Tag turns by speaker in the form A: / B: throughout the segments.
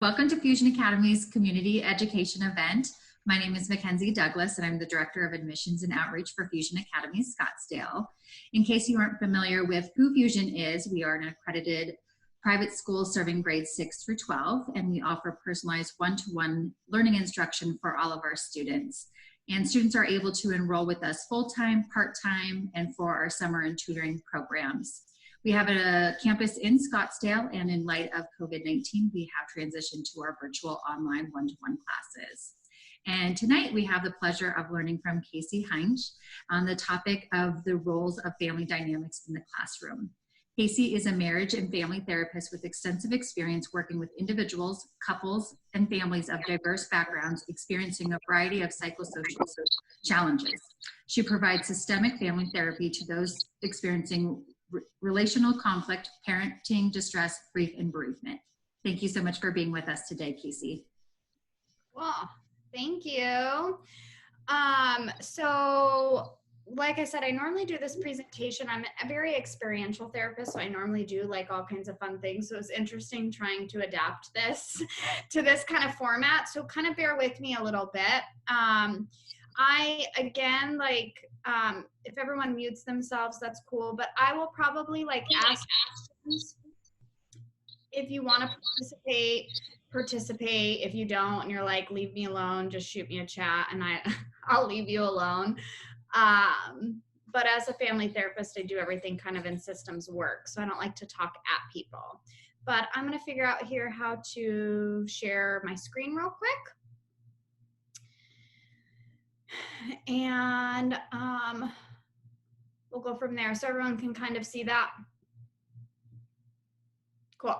A: Welcome to Fusion Academy's community education event. My name is Mackenzie Douglas, and I'm the Director of Admissions and Outreach for Fusion Academy Scottsdale. In case you aren't familiar with who Fusion is, we are an accredited private school serving grades 6 through 12, and we offer personalized one-to-one learning instruction for all of our students. And students are able to enroll with us full-time, part-time, and for our summer and tutoring programs. We have a campus in Scottsdale, and in light of COVID-19, we have transitioned to our virtual online one-to-one classes. And tonight we have the pleasure of learning from Casey Heinsh on the topic of the roles of family dynamics in the classroom. Casey is a marriage and family therapist with extensive experience working with individuals, couples, and families of diverse backgrounds experiencing a variety of psychosocial challenges. She provides systemic family therapy to those experiencing relational conflict, parenting distress, grief, and bereavement. Thank you so much for being with us today, Casey.
B: Well, thank you. So like I said, I normally do this presentation. I'm a very experiential therapist, so I normally do like all kinds of fun things. So it's interesting trying to adapt this to this kind of format. So kind of bear with me a little bit. If everyone mutes themselves, that's cool. But I will probably ask questions. If you want to participate. If you don't, and you're like, leave me alone, just shoot me a chat, and I'll leave you alone. But as a family therapist, I do everything kind of in systems work, so I don't like to talk at people. But I'm going to figure out here how to share my screen real quick. And we'll go from there so everyone can kind of see that. Cool.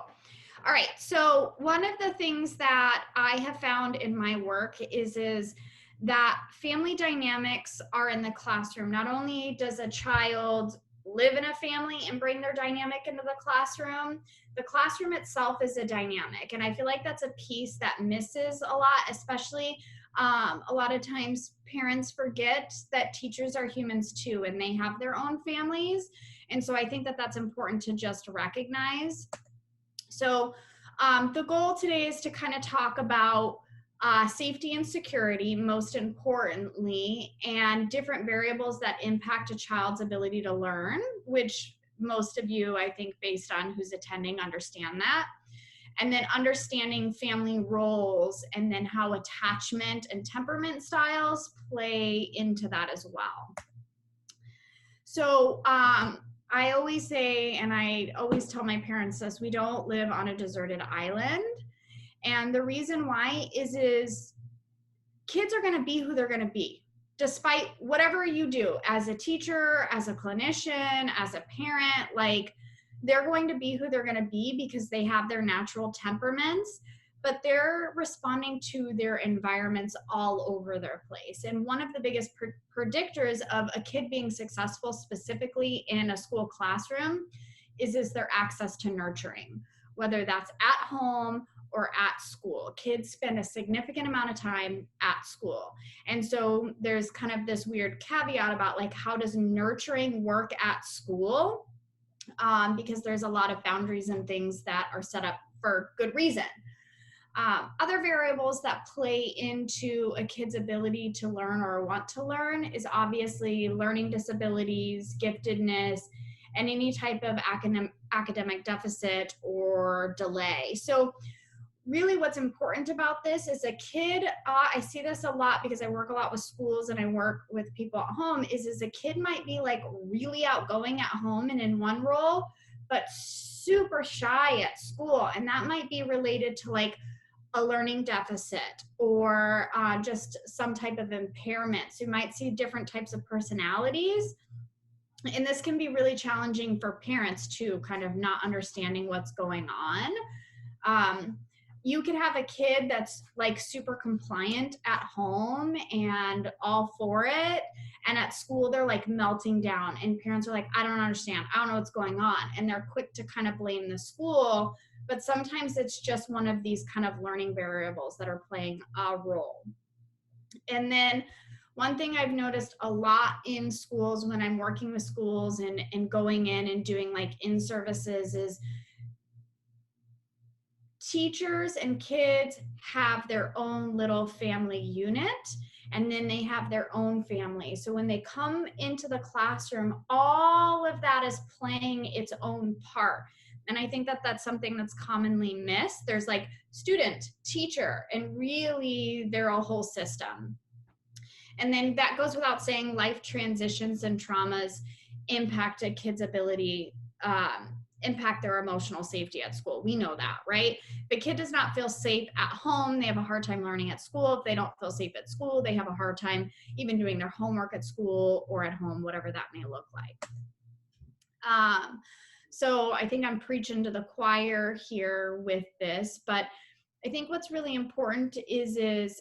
B: All right, so one of the things that I have found in my work is that family dynamics are in the classroom. Not only does a child live in a family and bring their dynamic into the classroom itself is a dynamic. And I feel like that's a piece that misses a lot, especially a lot of times parents forget that teachers are humans too, and they have their own families. And so I think that that's important to just recognize. So the goal today is to kind of talk about safety and security, most importantly, and different variables that impact a child's ability to learn, which most of you, I think, based on who's attending, understand that. And then understanding family roles, and then how attachment and temperament styles play into that as well. So I always say, and I always tell my parents this, we don't live on a deserted island. And the reason why is kids are going to be who they're going to be, despite whatever you do as a teacher, as a clinician, as a parent. They're going to be who they're going to be because they have their natural temperaments, but they're responding to their environments all over their place. And one of the biggest predictors of a kid being successful, specifically in a school classroom, is their access to nurturing, whether that's at home or at school. Kids spend a significant amount of time at school. And so there's kind of this weird caveat about how does nurturing work at school? Because there's a lot of boundaries and things that are set up for good reason. Other variables that play into a kid's ability to learn or want to learn is obviously learning disabilities, giftedness, and any type of academic deficit or delay. So really what's important about this is a kid, I see this a lot because I work a lot with schools and I work with people at home, is a kid might be really outgoing at home and in one role, but super shy at school. And that might be related to a learning deficit or just some type of impairment. So you might see different types of personalities. And this can be really challenging for parents too, kind of not understanding what's going on. You could have a kid that's super compliant at home and all for it, and at school they're melting down, and parents are I don't understand, I don't know what's going on, and they're quick to kind of blame the school, but sometimes it's just one of these kind of learning variables that are playing a role. And then one thing I've noticed a lot in schools when I'm working with schools and going in and doing in-services is teachers and kids have their own little family unit, and then they have their own family. So when they come into the classroom, all of that is playing its own part. And I think that that's something that's commonly missed. There's like student, teacher, and really they're a whole system. And then that goes without saying, life transitions and traumas impact a kid's ability, impact their emotional safety at school. We know that, right? If a kid does not feel safe at home, they have a hard time learning at school. If they don't feel safe at school, they have a hard time even doing their homework at school or at home, whatever that may look like. So I think I'm preaching to the choir here with this, but I think what's really important is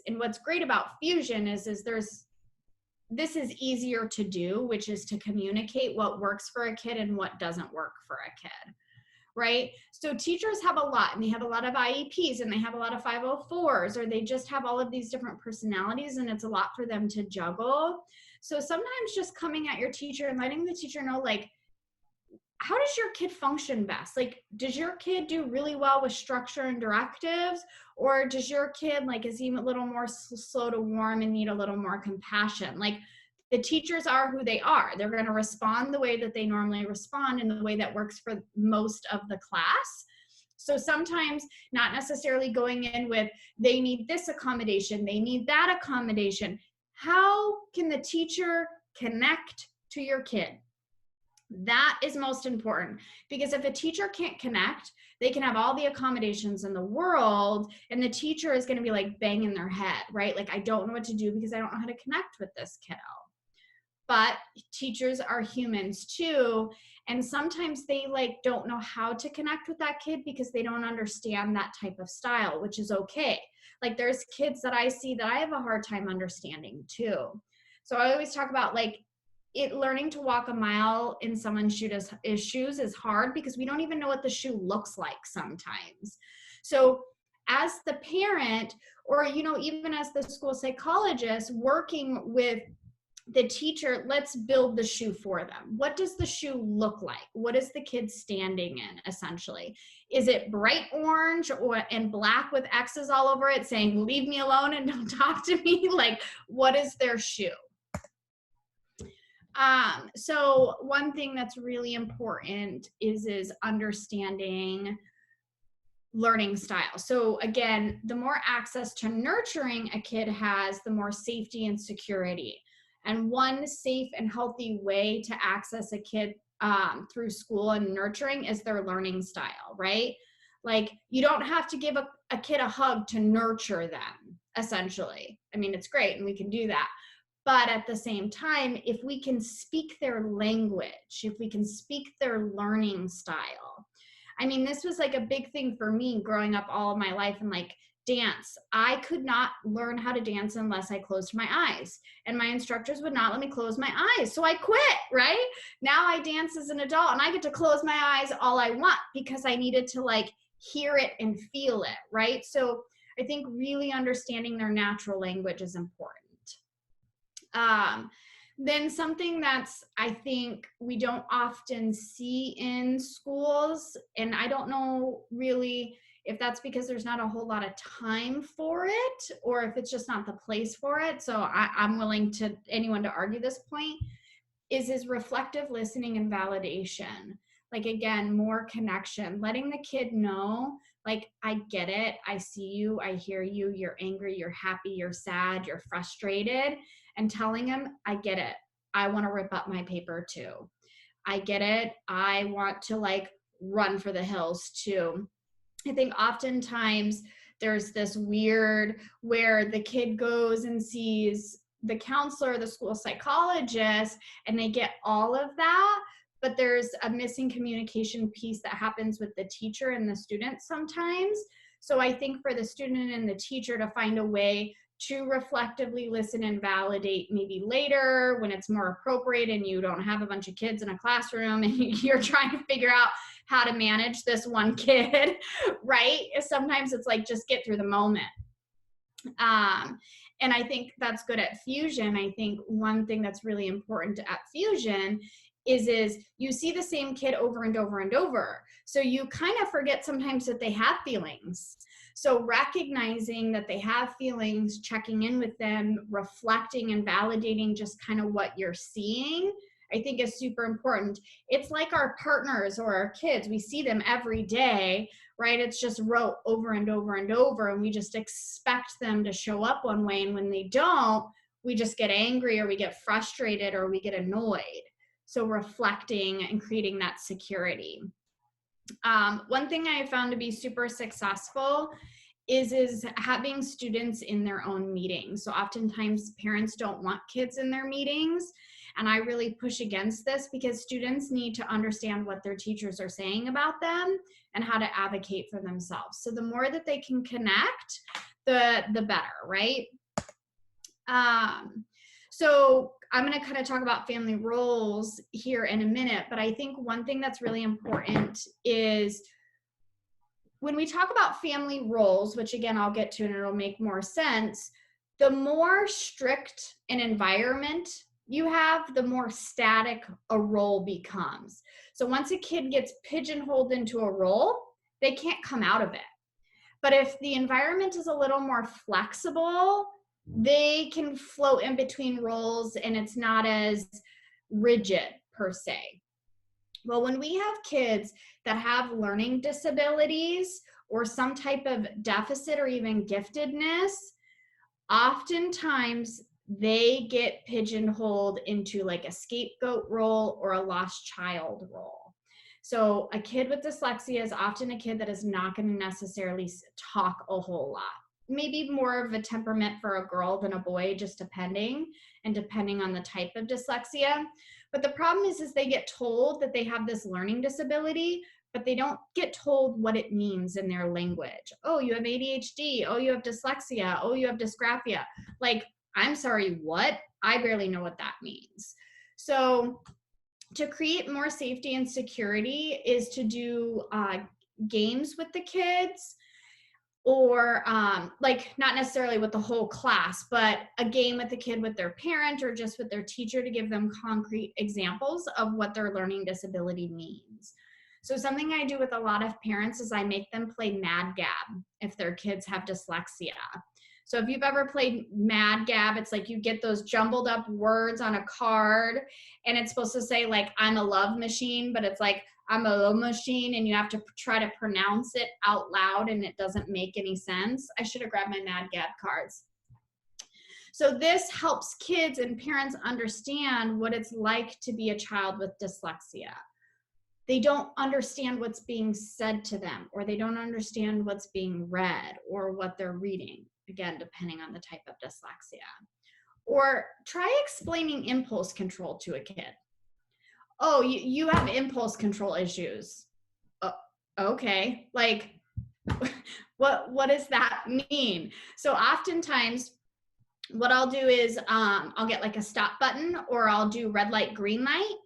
B: and what's great about fusion is this is easier to do, which is to communicate what works for a kid and what doesn't work for a kid, right? So teachers have a lot, and they have a lot of IEPs, and they have a lot of 504s, or they just have all of these different personalities, and it's a lot for them to juggle. So sometimes just coming at your teacher and letting the teacher know, like, how does your kid function best? Like, does your kid do really well with structure and directives? Or does your kid, like, is he a little more slow to warm and need a little more compassion? Like, the teachers are who they are. They're going to respond the way that they normally respond in the way that works for most of the class. So sometimes not necessarily going in with, they need this accommodation, they need that accommodation. How can the teacher connect to your kid? That is most important, because if a teacher can't connect, they can have all the accommodations in the world, and the teacher is going to be like banging their head, right? Like, I don't know what to do because I don't know how to connect with this kiddo. But teachers are humans too, and sometimes they like don't know how to connect with that kid because they don't understand that type of style, which is okay. Like, there's kids that I see that I have a hard time understanding too. So I always talk about, like, learning to walk a mile in someone's shoes is hard because we don't even know what the shoe looks like sometimes. So as the parent, or, you know, even as the school psychologist working with the teacher, let's build the shoe for them. What does the shoe look like? What is the kid standing in, essentially? Is it bright orange and black with X's all over it saying, leave me alone and don't talk to me? Like, what is their shoe? So one thing that's really important is understanding learning style. So again, the more access to nurturing a kid has, the more safety and security. And one safe and healthy way to access a kid through school and nurturing is their learning style, right? Like, you don't have to give a kid a hug to nurture them, essentially. I mean, it's great and we can do that. But at the same time, if we can speak their language, if we can speak their learning style. I mean, this was like a big thing for me growing up all of my life, and like dance. I could not learn how to dance unless I closed my eyes, and my instructors would not let me close my eyes. So I quit, right? Now I dance as an adult and I get to close my eyes all I want because I needed to like hear it and feel it, right? So I think really understanding their natural language is important. Then something that's, I think we don't often see in schools, and I don't know really if that's because there's not a whole lot of time for it or if it's just not the place for it. So I'm willing to anyone to argue this point, is reflective listening and validation. Like, again, more connection, letting the kid know, like, I get it, I see you, I hear you, you're angry, you're happy, you're sad, you're frustrated, and telling him, I get it, I want to rip up my paper too. I get it, I want to like run for the hills too. I think oftentimes there's this weird where the kid goes and sees the counselor, the school psychologist, and they get all of that, but there's a missing communication piece that happens with the teacher and the student sometimes. So I think for the student and the teacher to find a way to reflectively listen and validate maybe later when it's more appropriate and you don't have a bunch of kids in a classroom and you're trying to figure out how to manage this one kid, right? Sometimes it's like, just get through the moment. And I think that's good at Fusion. I think one thing that's really important at Fusion is you see the same kid over and over and over. So you kind of forget sometimes that they have feelings. So recognizing that they have feelings, checking in with them, reflecting and validating just kind of what you're seeing, I think is super important. It's like our partners or our kids, we see them every day, right? It's just rote over and over and over, and we just expect them to show up one way, and when they don't, we just get angry, or we get frustrated, or we get annoyed. So reflecting and creating that security. One thing I found to be super successful is having students in their own meetings. So oftentimes parents don't want kids in their meetings, and I really push against this because students need to understand what their teachers are saying about them and how to advocate for themselves. So the more that they can connect, the better, right? So I'm going to kind of talk about family roles here in a minute, but I think one thing that's really important is when we talk about family roles, which again, I'll get to and it'll make more sense, the more strict an environment you have, the more static a role becomes. So once a kid gets pigeonholed into a role, they can't come out of it. But if the environment is a little more flexible, they can float in between roles and it's not as rigid per se. Well, when we have kids that have learning disabilities or some type of deficit or even giftedness, oftentimes they get pigeonholed into like a scapegoat role or a lost child role. So a kid with dyslexia is often a kid that is not going to necessarily talk a whole lot. Maybe more of a temperament for a girl than a boy, just depending on the type of dyslexia. But the problem is they get told that they have this learning disability, but they don't get told what it means in their language. Oh, you have ADHD. Oh, you have dyslexia. Oh, you have dysgraphia. Like, I'm sorry, what? I barely know what that means. So to create more safety and security is to do games with the kids, or like not necessarily with the whole class, but a game with the kid with their parent or just with their teacher to give them concrete examples of what their learning disability means. So something I do with a lot of parents is I make them play Mad Gab if their kids have dyslexia. So if you've ever played Mad Gab, it's like you get those jumbled up words on a card and it's supposed to say like, I'm a love machine, but it's like, I'm a love machine, and you have to try to pronounce it out loud and it doesn't make any sense. I should have grabbed my Mad Gab cards. So this helps kids and parents understand what it's like to be a child with dyslexia. They don't understand what's being said to them, or they don't understand what's being read or what they're reading, again, depending on the type of dyslexia. Or try explaining impulse control to a kid. Oh, you have impulse control issues. Okay, like what does that mean? So oftentimes what I'll do is I'll get like a stop button, or I'll do red light, green light,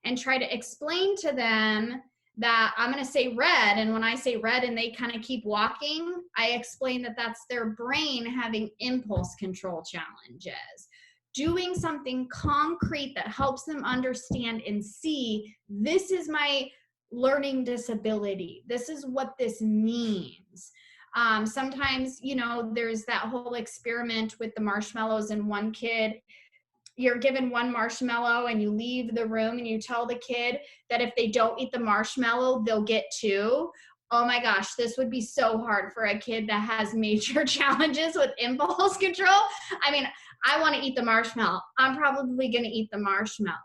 B: and try to explain to them that I'm going to say red. And when I say red and they kind of keep walking, I explain that that's their brain having impulse control challenges. Doing something concrete that helps them understand and see, this is my learning disability. This is what this means. Sometimes, you know, there's that whole experiment with the marshmallows, and one kid, you're given one marshmallow and you leave the room and you tell the kid that if they don't eat the marshmallow, they'll get two. Oh my gosh, this would be so hard for a kid that has major challenges with impulse control. I mean, I want to eat the marshmallow. I'm probably going to eat the marshmallow.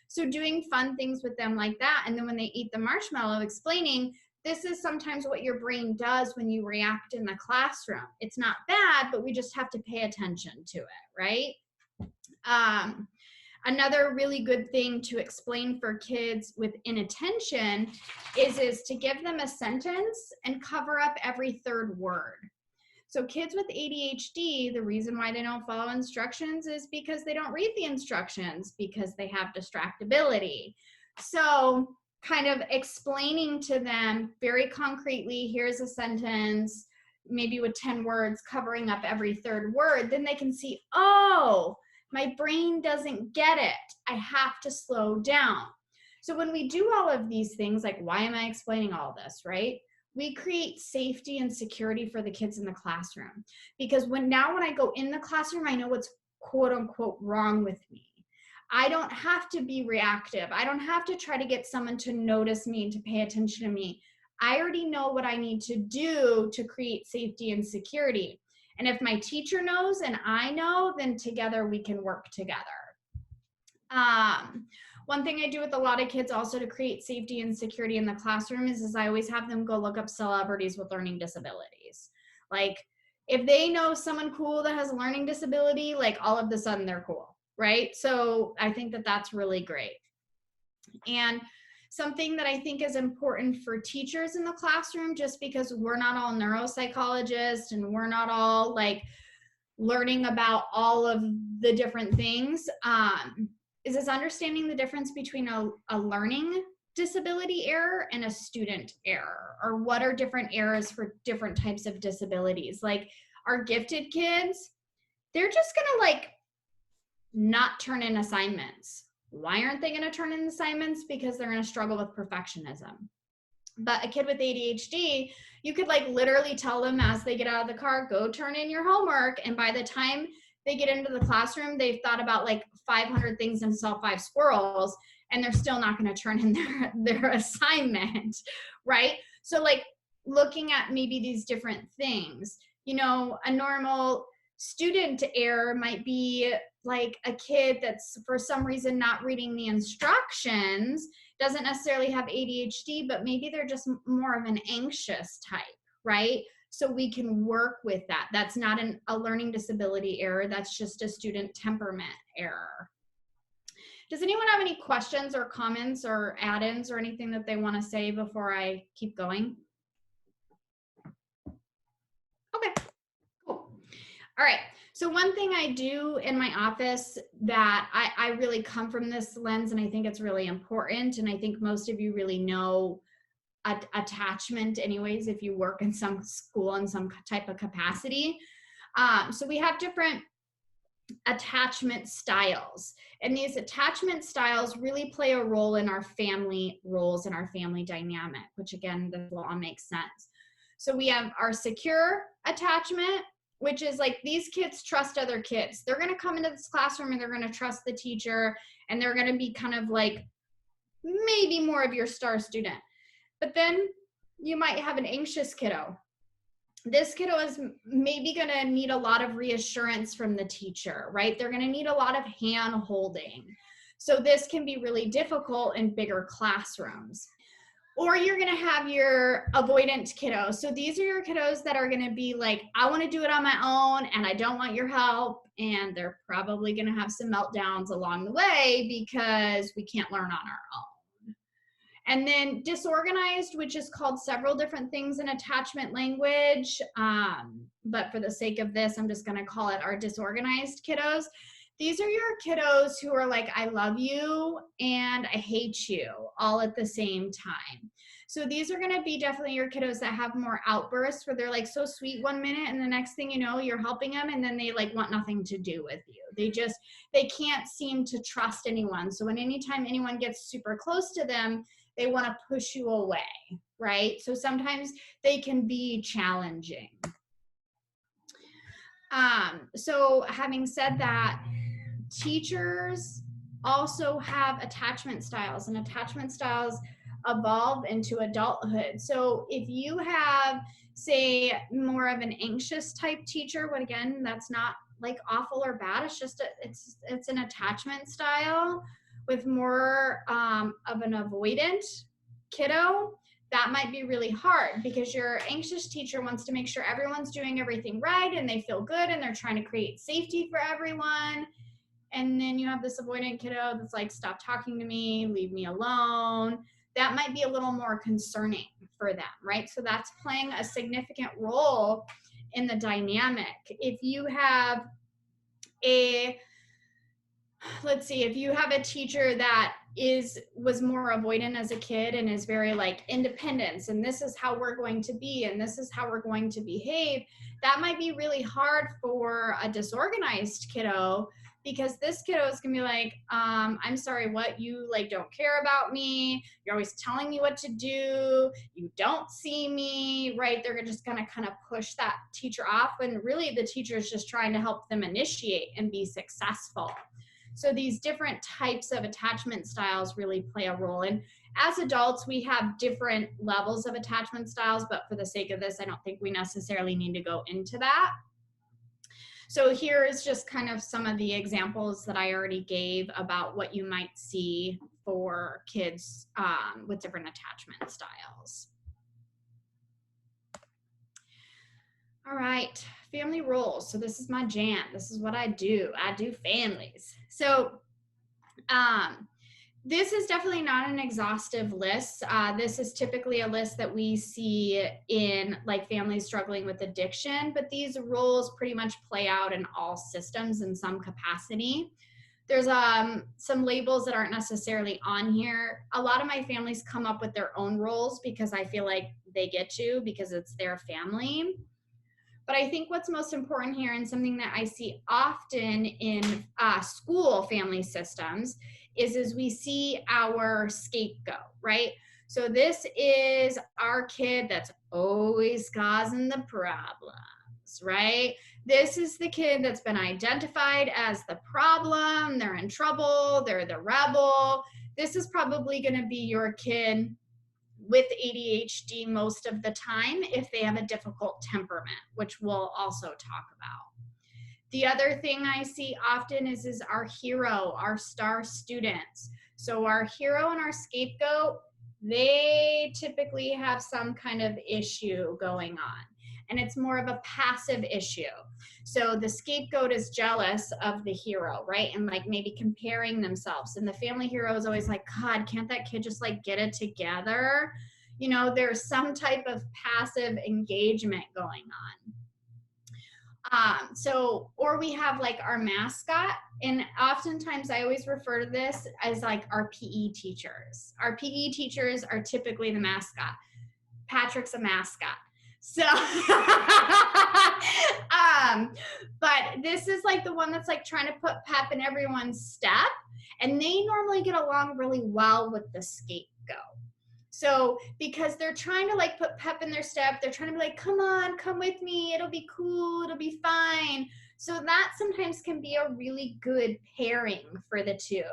B: So doing fun things with them like that. And then when they eat the marshmallow, explaining, this is sometimes what your brain does when you react in the classroom. It's not bad, but we just have to pay attention to it, right? Another really good thing to explain for kids with inattention is to give them a sentence and cover up every third word. So kids with ADHD, the reason why they don't follow instructions is because they don't read the instructions, because they have distractibility. So kind of explaining to them very concretely, here's a sentence, maybe with 10 words, covering up every third word, then they can see, oh, my brain doesn't get it. I have to slow down. So when we do all of these things, like, why am I explaining all this, right? We create safety and security for the kids in the classroom. Because when I go in the classroom, I know what's quote unquote wrong with me. I don't have to be reactive. I don't have to try to get someone to notice me and to pay attention to me. I already know what I need to do to create safety and security. And if my teacher knows and I know, then together we can work together. One thing I do with a lot of kids also to create safety and security in the classroom is I always have them go look up celebrities with learning disabilities. Like, if they know someone cool that has a learning disability, like, all of a sudden they're cool, right? So I think that that's really great. And something that I think is important for teachers in the classroom, just because we're not all neuropsychologists and we're not all like learning about all of the different things, is this understanding the difference between a learning disability error and a student error, or what are different errors for different types of disabilities. Like, our gifted kids, they're just gonna like not turn in assignments. Why aren't they gonna turn in assignments? Because they're gonna struggle with perfectionism. But a kid with ADHD, you could like literally tell them as they get out of the car, go turn in your homework. And by the time they get into the classroom, they've thought about like 500 things and saw 5 squirrels, and they're still not going to turn in their assignment, right? So like looking at maybe these different things, you know, a normal student error might be like a kid that's for some reason not reading the instructions, doesn't necessarily have ADHD, but maybe they're just more of an anxious type, right? So we can work with that. That's not a learning disability error. That's just a student temperament error. Does anyone have any questions or comments or add-ins or anything that they want to say before I keep going? Okay, cool. All right. So one thing I do in my office that I really come from this lens, and I think it's really important, and I think most of you really know attachment anyways, if you work in some school in some type of capacity. So we have different attachment styles, and these attachment styles really play a role in our family roles and our family dynamic, which again, this will all make sense. So we have our secure attachment, which is like these kids trust other kids. They're going to come into this classroom and they're going to trust the teacher, and they're going to be kind of like maybe more of your star student. But then you might have an anxious kiddo. This kiddo is maybe going to need a lot of reassurance from the teacher, right? They're going to need a lot of hand holding. So this can be really difficult in bigger classrooms. Or you're going to have your avoidant kiddo. So these are your kiddos that are going to be like, I want to do it on my own and I don't want your help. And they're probably going to have some meltdowns along the way because we can't learn on our own. And then disorganized, which is called several different things in attachment language. But for the sake of this, I'm just going to call it our disorganized kiddos. These are your kiddos who are like, I love you and I hate you all at the same time. So these are going to be definitely your kiddos that have more outbursts where they're like so sweet one minute and the next thing you know, you're helping them and then they like want nothing to do with you. They can't seem to trust anyone. So when anytime anyone gets super close to them, they want to push you away, right? So sometimes they can be challenging. So having said that, teachers also have attachment styles, and attachment styles evolve into adulthood. So if you have, say, more of an anxious type teacher, but again, that's not like awful or bad. It's just it's an attachment style with more of an avoidant kiddo. That might be really hard because your anxious teacher wants to make sure everyone's doing everything right and they feel good and they're trying to create safety for everyone. And then you have this avoidant kiddo that's like, stop talking to me, leave me alone. That might be a little more concerning for them, right? So that's playing a significant role in the dynamic. If you have if you have a teacher that was more avoidant as a kid and is very like independence, and this is how we're going to be, and this is how we're going to behave, that might be really hard for a disorganized kiddo because this kiddo is gonna be like, I'm sorry, what? You like don't care about me. You're always telling me what to do. You don't see me, right? They're just gonna kind of push that teacher off when really the teacher is just trying to help them initiate and be successful. So these different types of attachment styles really play a role. And as adults, we have different levels of attachment styles, but for the sake of this, I don't think we necessarily need to go into that. So here is just kind of some of the examples that I already gave about what you might see for kids with different attachment styles. All right, family roles. So this is my jam. This is what I do. I do families. So this is definitely not an exhaustive list. This is typically a list that we see in like families struggling with addiction, but these roles pretty much play out in all systems in some capacity. There's some labels that aren't necessarily on here. A lot of my families come up with their own roles because I feel like they get to, because it's their family. But I think what's most important here, and something that I see often in school family systems, is we see our scapegoat, right? So this is our kid that's always causing the problems, right? This is the kid that's been identified as the problem. They're in trouble. They're the rebel. This is probably going to be your kid with ADHD most of the time if they have a difficult temperament, which we'll also talk about. The other thing I see often is our hero, our star students. So our hero and our scapegoat, they typically have some kind of issue going on. And it's more of a passive issue. So the scapegoat is jealous of the hero, right? And like maybe comparing themselves. And the family hero is always like, God, can't that kid just like get it together? You know, there's some type of passive engagement going on. Or we have like our mascot, and oftentimes I always refer to this as like our PE teachers. Our PE teachers are typically the mascot. Patrick's a mascot. So, but this is like the one that's like trying to put pep in everyone's step, and they normally get along really well with the scapegoat. So because they're trying to like put pep in their step, they're trying to be like, come on, come with me. It'll be cool. It'll be fine. So that sometimes can be a really good pairing for the two.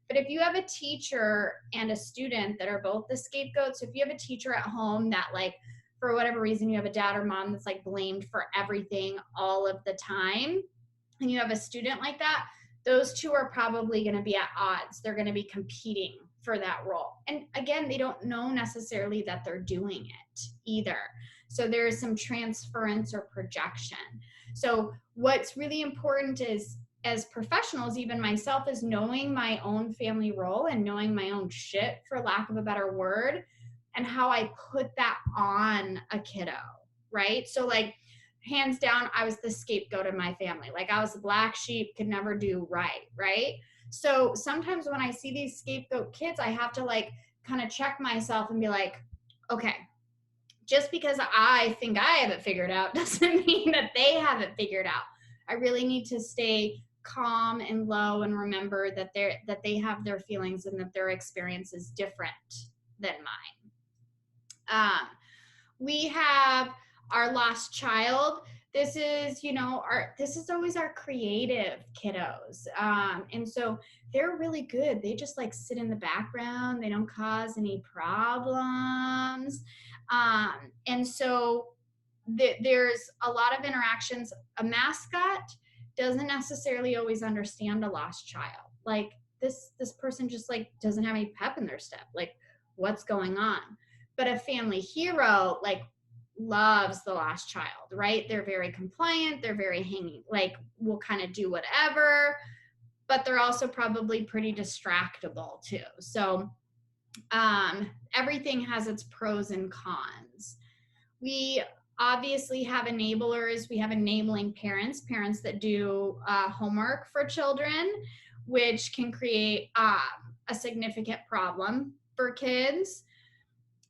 B: But if you have a teacher and a student that are both the scapegoats, if you have a teacher at home that like, for whatever reason, you have a dad or mom that's like blamed for everything all of the time, and you have a student like that, those two are probably going to be at odds. They're going to be competing for that role. And again, they don't know necessarily that they're doing it either. So there is some transference or projection. So what's really important is, as professionals, even myself, is knowing my own family role and knowing my own shit, for lack of a better word, and how I put that on a kiddo, right? So like, hands down, I was the scapegoat in my family. Like I was the black sheep, could never do right? So sometimes when I see these scapegoat kids, I have to like kind of check myself and be like, okay, just because I think I have it figured out doesn't mean that they have it figured out. I really need to stay calm and low and remember that they have their feelings and that their experience is different than mine. We have our lost child. This is, this is always our creative kiddos. And so they're really good. They just like sit in the background. They don't cause any problems. And so there's a lot of interactions. A mascot doesn't necessarily always understand a lost child. Like this person just like doesn't have any pep in their step. Like what's going on? But a family hero, like, loves the lost child, right? They're very compliant. They're very hanging, like will kind of do whatever, but they're also probably pretty distractible too. So everything has its pros and cons. We obviously have enablers. We have enabling parents that do homework for children, which can create a significant problem for kids.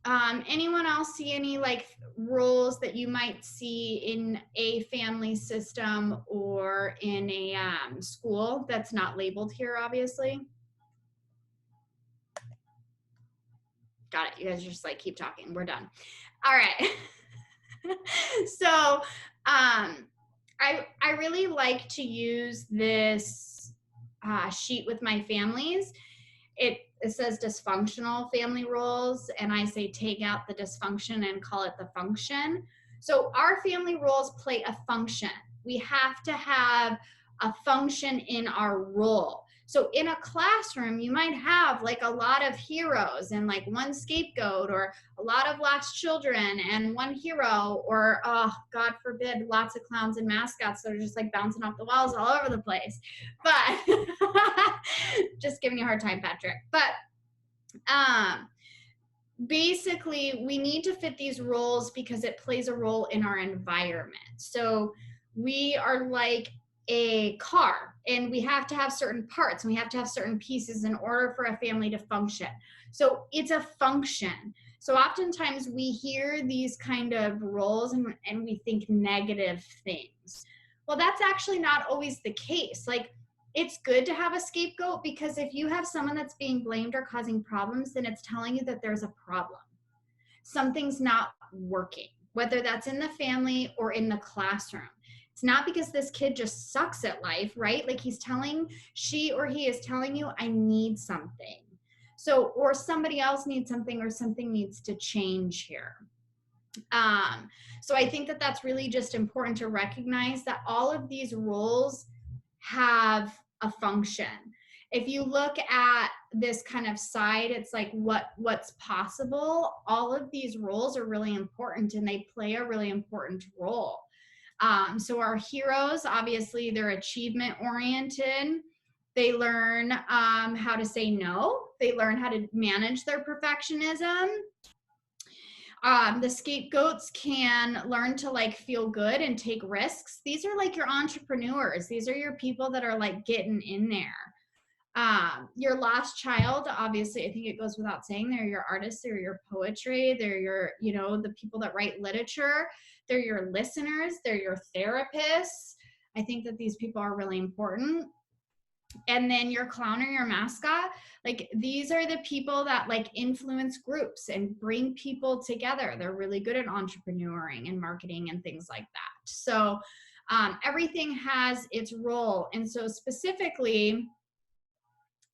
B: Anyone else see any like roles that you might see in a family system or in a school that's not labeled here, obviously? Got it. You guys just like keep talking. We're done. All right. So I really like to use this sheet with my families. It says dysfunctional family roles, and I say take out the dysfunction and call it the function. So our family roles play a function. We have to have a function in our role. So in a classroom, you might have like a lot of heroes and like one scapegoat, or a lot of lost children and one hero, or oh, God forbid, lots of clowns and mascots that are just like bouncing off the walls all over the place. But just giving you a hard time, Patrick. But basically, we need to fit these roles because it plays a role in our environment. So we are like a car, and we have to have certain parts, and we have to have certain pieces in order for a family to function. So it's a function. So oftentimes we hear these kind of roles and we think negative things. Well, that's actually not always the case. Like, it's good to have a scapegoat, because if you have someone that's being blamed or causing problems, then it's telling you that there's a problem. Something's not working, whether that's in the family or in the classroom. It's not because this kid just sucks at life, right? Like she or he is telling you, I need something. So, or somebody else needs something, or something needs to change here. So I think that that's really just important to recognize that all of these roles have a function. If you look at this kind of side, it's like what's possible. All of these roles are really important, and they play a really important role. So our heroes, obviously, they're achievement oriented. They learn how to say no. They learn how to manage their perfectionism. The scapegoats can learn to like feel good and take risks. These are like your entrepreneurs. These are your people that are like getting in there. Your lost child, obviously, I think it goes without saying, they're your artists, they're your poetry, they're your, the people that write literature, they're your listeners, they're your therapists. I think that these people are really important. And then your clown or your mascot, like these are the people that like influence groups and bring people together. They're really good at entrepreneuring and marketing and things like that. So everything has its role. And so specifically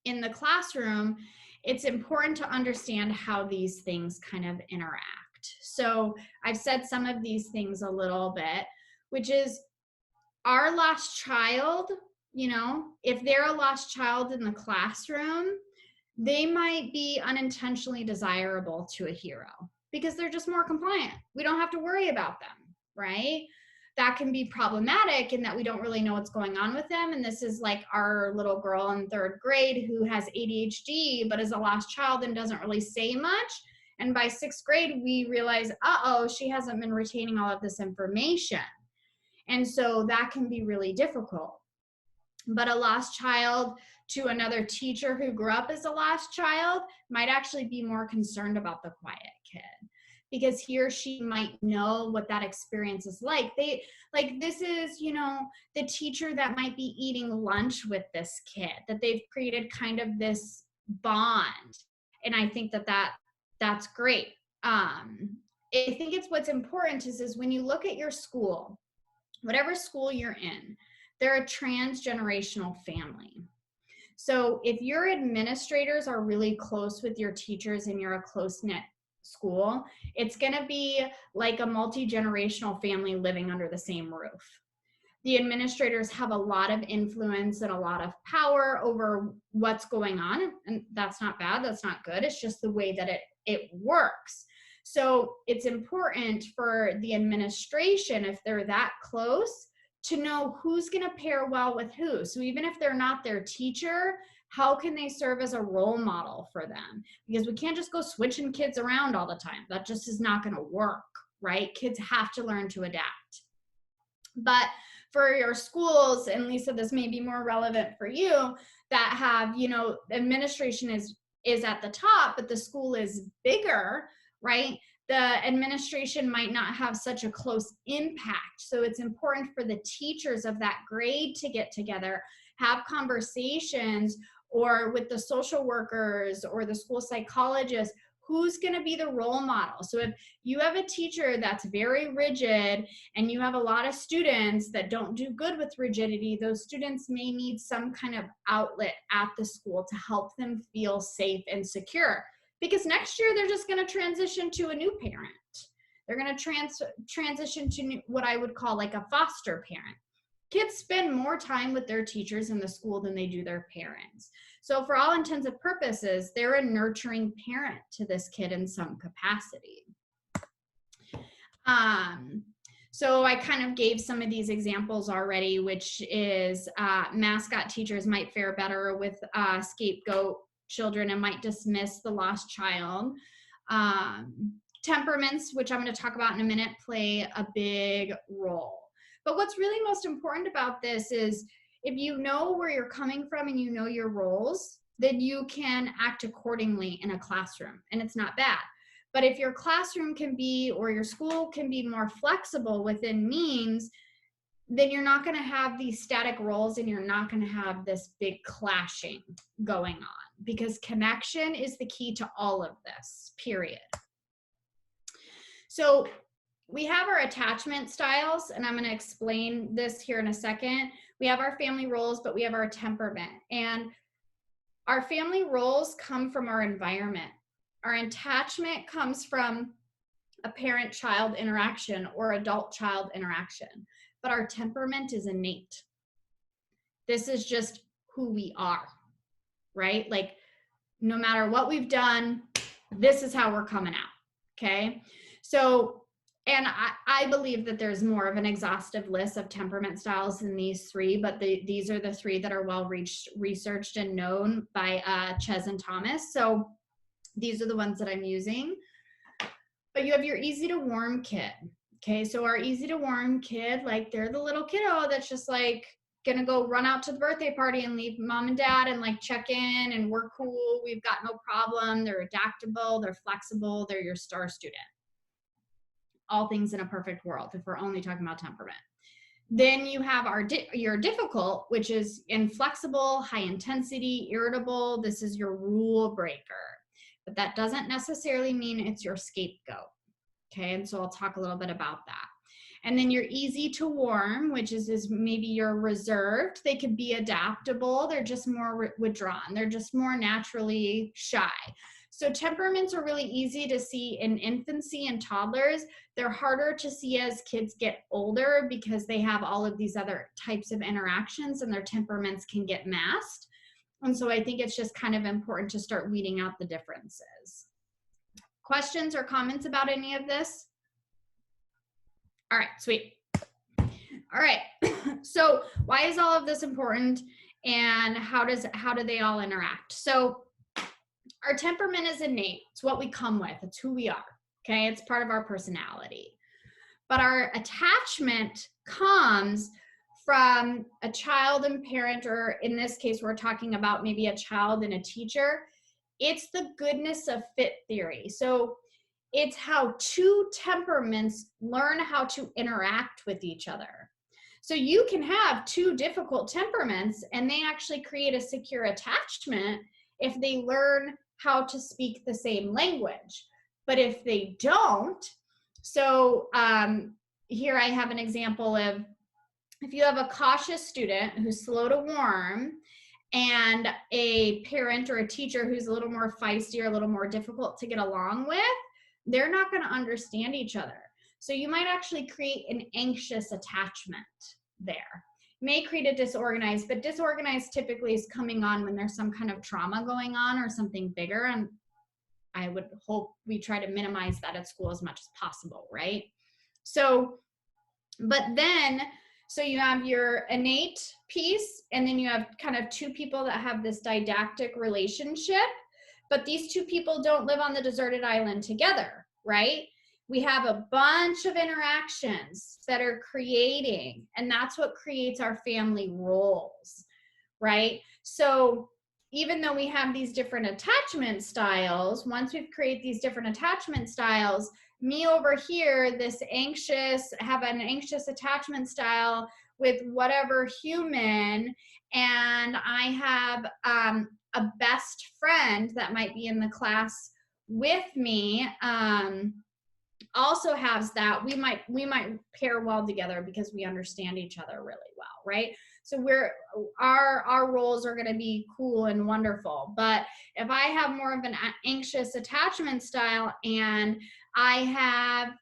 B: in the classroom, it's important to understand how these things kind of interact. So I've said some of these things a little bit, which is our lost child, if they're a lost child in the classroom, they might be unintentionally desirable to a hero because they're just more compliant. We don't have to worry about them, right? That can be problematic in that we don't really know what's going on with them. And this is like our little girl in 3rd grade who has ADHD, but is a lost child and doesn't really say much. And by 6th grade, we realize, she hasn't been retaining all of this information. And so that can be really difficult. But a lost child to another teacher who grew up as a lost child might actually be more concerned about the quiet kid, because he or she might know what that experience is like. This is, the teacher that might be eating lunch with this kid, that they've created kind of this bond. And I think that's great. I think what's important is when you look at your school, whatever school you're in, they're a transgenerational family. So if your administrators are really close with your teachers and you're a close-knit school, it's going to be like a multi-generational family living under the same roof. The administrators have a lot of influence and a lot of power over what's going on. And that's not bad. That's not good. It's just the way that it works. So it's important for the administration, if they're that close, to know who's going to pair well with who. So even if they're not their teacher, how can they serve as a role model for them? Because we can't just go switching kids around all the time. That just is not going to work, right? Kids have to learn to adapt. But for your schools, and Lisa, this may be more relevant for you, that have, administration is at the top, but the school is bigger, right? The administration might not have such a close impact. So it's important for the teachers of that grade to get together, have conversations, or with the social workers or the school psychologist, who's going to be the role model. So if you have a teacher that's very rigid and you have a lot of students that don't do good with rigidity, those students may need some kind of outlet at the school to help them feel safe and secure. Because next year they're just going to transition to a new parent. They're going to transition to what I would call like a foster parent. Kids spend more time with their teachers in the school than they do their parents. So for all intents and purposes, they're a nurturing parent to this kid in some capacity. So I kind of gave some of these examples already, which is mascot teachers might fare better with scapegoat children and might dismiss the lost child. Temperaments, which I'm going to talk about in a minute, play a big role. But what's really most important about this is if you know where you're coming from and you know your roles, then you can act accordingly in a classroom, and it's not bad. But if your classroom can be, or your school can be more flexible within means, then you're not going to have these static roles and you're not going to have this big clashing going on, because connection is the key to all of this, period. So we have our attachment styles, and I'm going to explain this here in a second. We have our family roles, but we have our temperament. And our family roles come from our environment. Our attachment comes from a parent-child interaction or adult-child interaction. But our temperament is innate. This is just who we are, right? Like, no matter what we've done, this is how we're coming out, okay? So, and I believe that there's more of an exhaustive list of temperament styles than these three, but these are the three that are well researched and known by Ches and Thomas. So these are the ones that I'm using. But you have your easy to warm kid. Okay, so our easy to warm kid, like they're the little kiddo that's just like gonna go run out to the birthday party and leave mom and dad and like check in, and we're cool, we've got no problem. They're adaptable, they're flexible, they're your star student. All things in a perfect world, if we're only talking about temperament. Then you have your difficult, which is inflexible, high intensity, irritable. This is your rule breaker, but that doesn't necessarily mean it's your scapegoat. Okay, and so I'll talk a little bit about that. And then you're easy to warm, which is maybe you're reserved. They could be adaptable. They're just more withdrawn. They're just more naturally shy. So temperaments are really easy to see in infancy and toddlers. They're harder to see as kids get older because they have all of these other types of interactions and their temperaments can get masked. And so I think it's just kind of important to start weeding out the differences. Questions or comments about any of this? All right, sweet. All right, so why is all of this important, and how do they all interact? So our temperament is innate. It's what we come with. It's who we are, okay? It's part of our personality. But our attachment comes from a child and parent, or in this case, we're talking about maybe a child and a teacher. It's the goodness of fit theory. So it's how two temperaments learn how to interact with each other. So you can have two difficult temperaments and they actually create a secure attachment if they learn how to speak the same language. But if they don't, so here I have an example of if you have a cautious student who's slow to warm and a parent or a teacher who's a little more feisty or a little more difficult to get along with, they're not going to understand each other. So you might actually create an anxious attachment there. You may create a disorganized, but disorganized typically is coming on when there's some kind of trauma going on or something bigger. And I would hope we try to minimize that at school as much as possible, right? So, but then, so you have your innate piece, and then you have kind of two people that have this didactic relationship, but these two people don't live on the deserted island together, right? We have a bunch of interactions that are creating, and that's what creates our family roles, right? So even though we have these different attachment styles, once we've created these different attachment styles, me over here, have an anxious attachment style with whatever human, and I have a best friend that might be in the class with me, also has that, we might pair well together because we understand each other really well, right? So our roles are going to be cool and wonderful. But if I have more of an anxious attachment style, and I have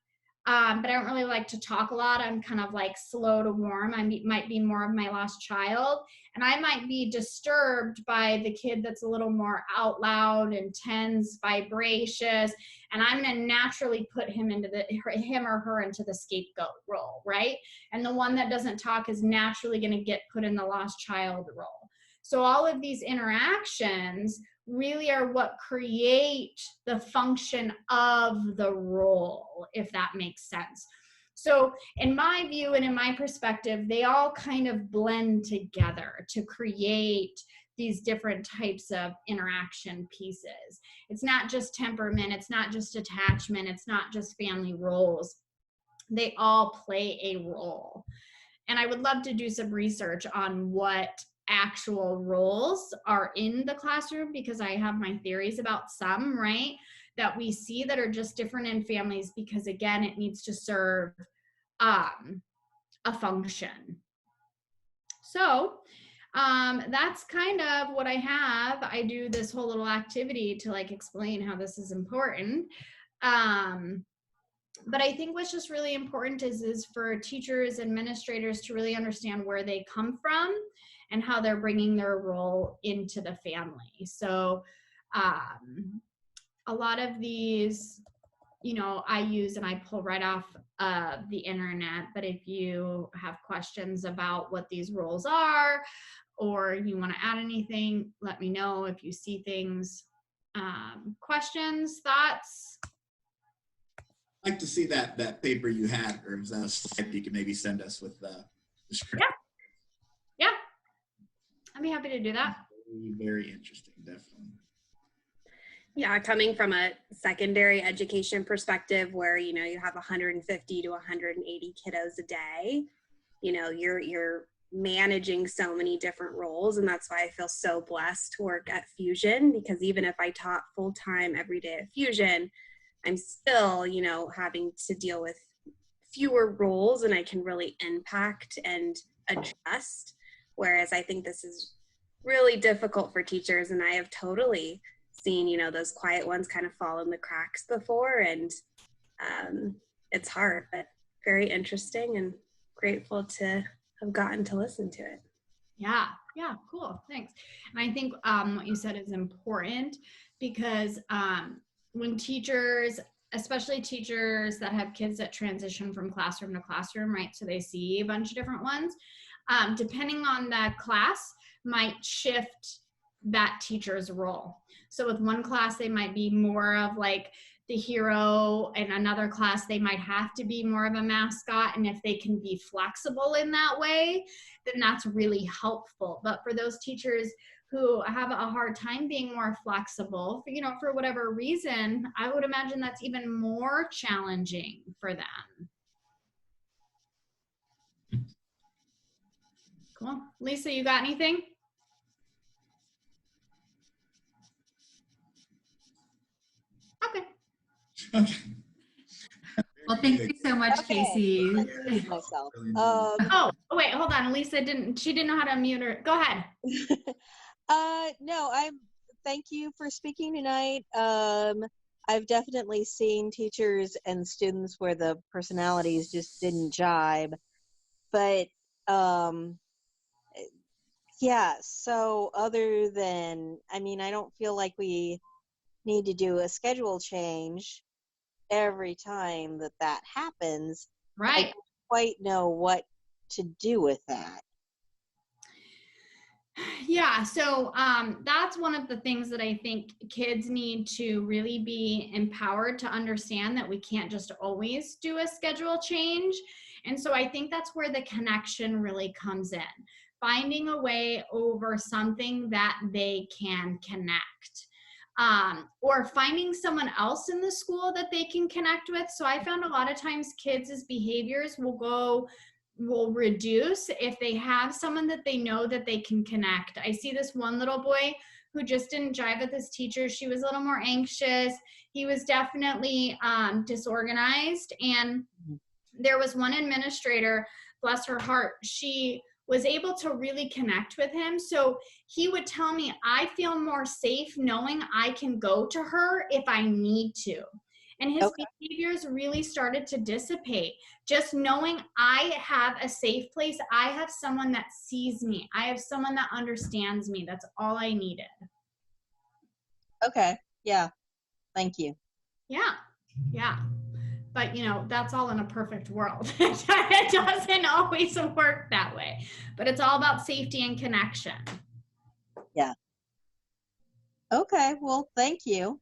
B: but I don't really like to talk a lot, I'm kind of like slow to warm, might be more of my lost child, and I might be disturbed by the kid that's a little more out loud, intense, vivacious, and I'm going to naturally put him or her into the scapegoat role, right? And the one that doesn't talk is naturally going to get put in the lost child role. So all of these interactions really are what create the function of the role, if that makes sense. So in my view and in my perspective, they all kind of blend together to create these different types of interaction pieces. It's not just temperament, it's not just attachment, it's not just family roles. They all play a role. And I would love to do some research on what actual roles are in the classroom, because I have my theories about some, right, that we see that are just different in families, because again, it needs to serve a function. So that's kind of what I have. I do this whole little activity to like explain how this is important. But I think what's just really important is for teachers, administrators to really understand where they come from and how they're bringing their role into the family. So a lot of these, I use and I pull right off the internet. But if you have questions about what these roles are, or you want to add anything, let me know. If you see things, questions, thoughts.
C: I'd like to see that paper you had, or is that a slide you could maybe send us with the script?
B: Yeah, I'd be happy to do that.
C: Very interesting, definitely.
D: Yeah, coming from a secondary education perspective where, you have 150 to 180 kiddos a day, you're managing so many different roles. And that's why I feel so blessed to work at Fusion, because even if I taught full-time every day at Fusion, I'm still, having to deal with fewer roles, and I can really impact and adjust. Whereas I think this is really difficult for teachers, and I have totally seen, those quiet ones kind of fall in the cracks before, and it's hard, but very interesting, and grateful to have gotten to listen to it.
B: Yeah, cool, thanks. And I think what you said is important, because when teachers, especially teachers that have kids that transition from classroom to classroom, right, so they see a bunch of different ones, depending on the class, might shift that teacher's role. So with one class, they might be more of like the hero, and another class, they might have to be more of a mascot. And if they can be flexible in that way, then that's really helpful. But for those teachers who have a hard time being more flexible, for whatever reason, I would imagine that's even more challenging for them. Cool. Lisa, you got anything? Okay.
A: Well, thank you so much, Casey.
E: Myself.
B: Oh, wait, hold on. Lisa she didn't know how to unmute her. Go ahead.
E: No, thank you for speaking tonight. I've definitely seen teachers and students where the personalities just didn't jibe, but yeah, so other than, I don't feel like we need to do a schedule change every time that happens.
B: Right.
E: I don't quite know what to do with that.
B: Yeah, so that's one of the things that I think kids need to really be empowered to understand, that we can't just always do a schedule change. And so I think that's where the connection really comes in. finding a way over something that they can connect. Or finding someone else in the school that they can connect with. So I found a lot of times kids' behaviors will reduce if they have someone that they know that they can connect. I see this one little boy who just didn't jive with his teacher. She was a little more anxious. He was definitely disorganized. And there was one administrator, bless her heart, she was able to really connect with him. So he would tell me, I feel more safe knowing I can go to her if I need to. And his behaviors really started to dissipate. Just knowing I have a safe place, I have someone that sees me, I have someone that understands me. That's all I needed.
E: Okay. Yeah. Thank you.
B: Yeah. Yeah. But, you know, that's all in a perfect world. It doesn't always work that way. But it's all about safety and connection.
E: Yeah. Okay. Well, thank you.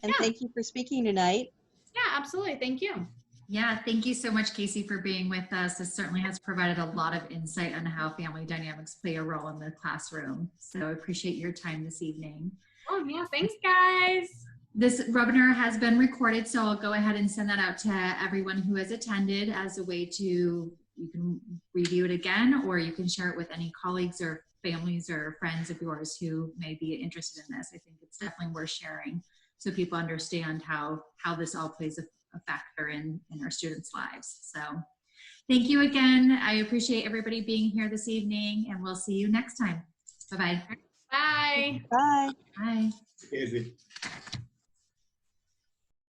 E: And
B: Yeah.
E: thank you for speaking tonight.
B: Yeah, absolutely. Thank you.
A: Yeah, thank you so much, Casey, for being with us. This certainly has provided a lot of insight on how family dynamics play a role in the classroom. So I appreciate your time this evening.
B: Oh, yeah. Thanks, guys.
A: This webinar has been recorded, so I'll go ahead and send that out to everyone who has attended as a way to, you can review it again, or you can share it with any colleagues or families or friends of yours who may be interested in this. I think it's definitely worth sharing so people understand how this all plays a factor in our students' lives. So thank you again. I appreciate everybody being here this evening, and we'll see you next time. Bye-bye.
B: Bye.
E: Bye.
A: Bye.
C: Casey.